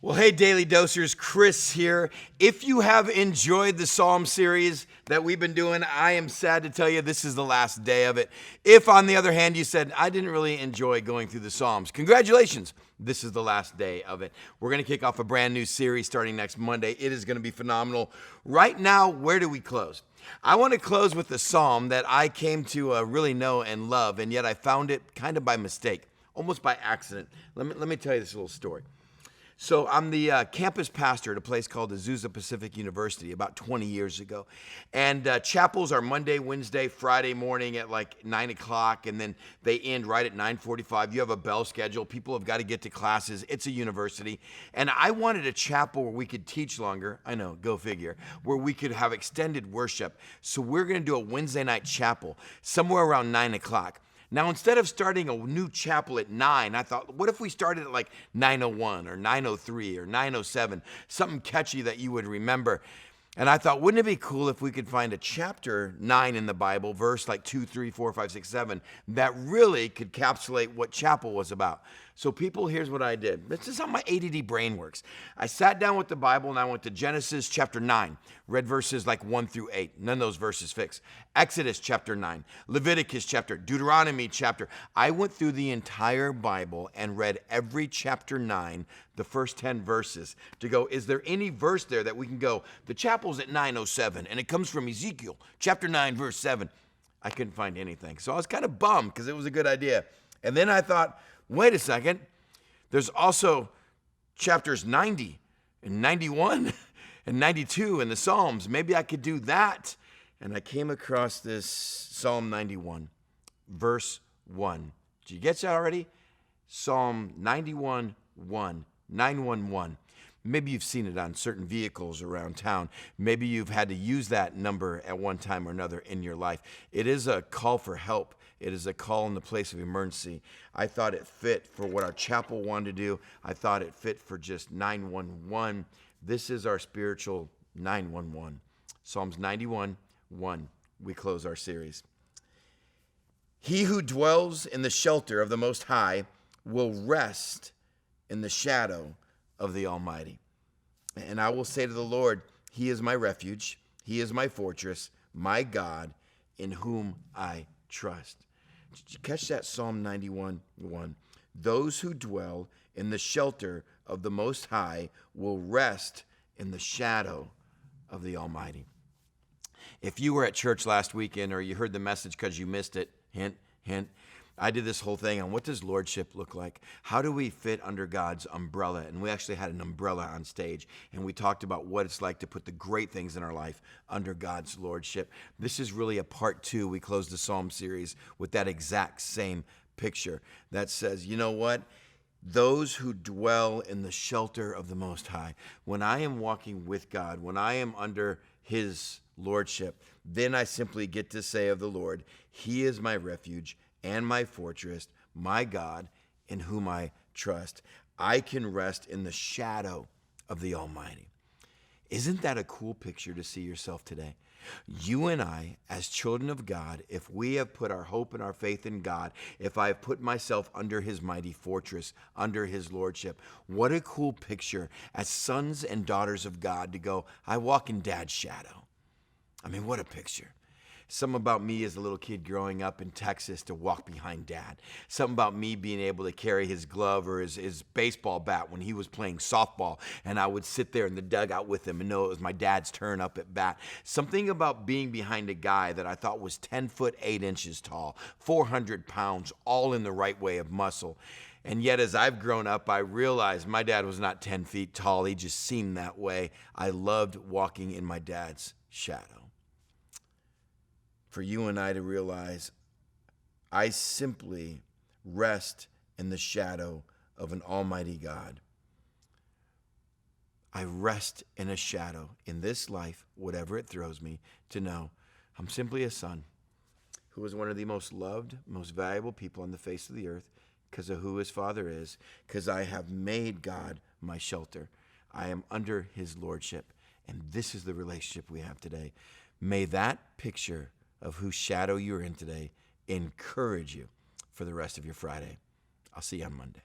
Well, hey, Daily Dosers, Chris here. If you have enjoyed the Psalm series that we've been doing, I am sad to tell you this is the last day of it. If, on the other hand, you said, I didn't really enjoy going through the Psalms, congratulations. This is the last day of it. We're going to kick off a brand new series starting next Monday. It is going to be phenomenal. Right now, where do we close? I want to close with a psalm that I came to really know and love, and yet I found it kind of by mistake, almost by accident. Let me tell you this little story. So I'm the campus pastor at a place called Azusa Pacific University about 20 years ago. And chapels are Monday, Wednesday, Friday morning at like 9 o'clock, and then they end right at 9:45. You have a bell schedule. People have got to get to classes. It's a university. And I wanted a chapel where we could teach longer. I know, go figure. Where we could have extended worship. So we're going to do a Wednesday night chapel somewhere around 9 o'clock. Now, instead of starting a new chapel at 9, I thought, what if we started at like 9:01 or 9:03 or 9:07, something catchy that you would remember. And I thought, wouldn't it be cool if we could find a chapter 9 in the Bible, verse like 2, 3, 4, 5, 6, 7, that really could encapsulate what chapel was about. So people, here's what I did. This is how my ADD brain works. I sat down with the Bible and I went to Genesis chapter 9, read verses like 1 through 8. None of those verses fix. Exodus chapter 9, Leviticus chapter, Deuteronomy chapter. I went through the entire Bible and read every chapter 9, the first 10 verses, to go, is there any verse there that we can go, the chapel's at 9:07, and it comes from Ezekiel chapter 9, verse 7. I couldn't find anything. So I was kind of bummed because it was a good idea. And then I thought, wait a second, there's also chapters 90 and 91 and 92 in the Psalms. Maybe I could do that. And I came across this Psalm 91, verse 1. Did you get that already? Psalm 91, 1, 911. Maybe you've seen it on certain vehicles around town. Maybe you've had to use that number at one time or another in your life. It is a call for help. It is a call in the place of emergency. I thought it fit for what our chapel wanted to do. I thought it fit for just 911. This is our spiritual 911. Psalms 91, 1. We close our series. He who dwells in the shelter of the Most High will rest in the shadow of the Almighty. And I will say to the Lord, He is my refuge. He is my fortress, my God, in whom I trust. Did you catch that? Psalm 91, 1. Those who dwell in the shelter of the Most High will rest in the shadow of the Almighty. If you were at church last weekend or you heard the message because you missed it, hint, hint, I did this whole thing on what does lordship look like? How do we fit under God's umbrella? And we actually had an umbrella on stage, and we talked about what it's like to put the great things in our life under God's lordship. This is really a part 2. We closed the Psalm series with that exact same picture that says, you know what? Those who dwell in the shelter of the Most High, when I am walking with God, when I am under His lordship, then I simply get to say of the Lord, He is my refuge and my fortress, my God, in whom I trust. I can rest in the shadow of the Almighty. Isn't that a cool picture to see yourself today? You and I, as children of God, if we have put our hope and our faith in God, if I have put myself under His mighty fortress, under His lordship, what a cool picture as sons and daughters of God to go, I walk in Dad's shadow. I mean, what a picture. Something about me as a little kid growing up in Texas to walk behind Dad. Something about me being able to carry his glove or his baseball bat when he was playing softball, and I would sit there in the dugout with him and know it was my dad's turn up at bat. Something about being behind a guy that I thought was 10 foot 8 inches tall, 400 pounds, all in the right way of muscle. And yet as I've grown up, I realized my dad was not 10 feet tall. He just seemed that way. I loved walking in my dad's shadow. For you and I to realize, I simply rest in the shadow of an almighty God. I rest in a shadow in this life, whatever it throws me, to know I'm simply a son who is one of the most loved, most valuable people on the face of the earth because of who his Father is, because I have made God my shelter. I am under His lordship, and this is the relationship we have today. May that picture of whose shadow you're in today encourage you for the rest of your Friday. I'll see you on Monday.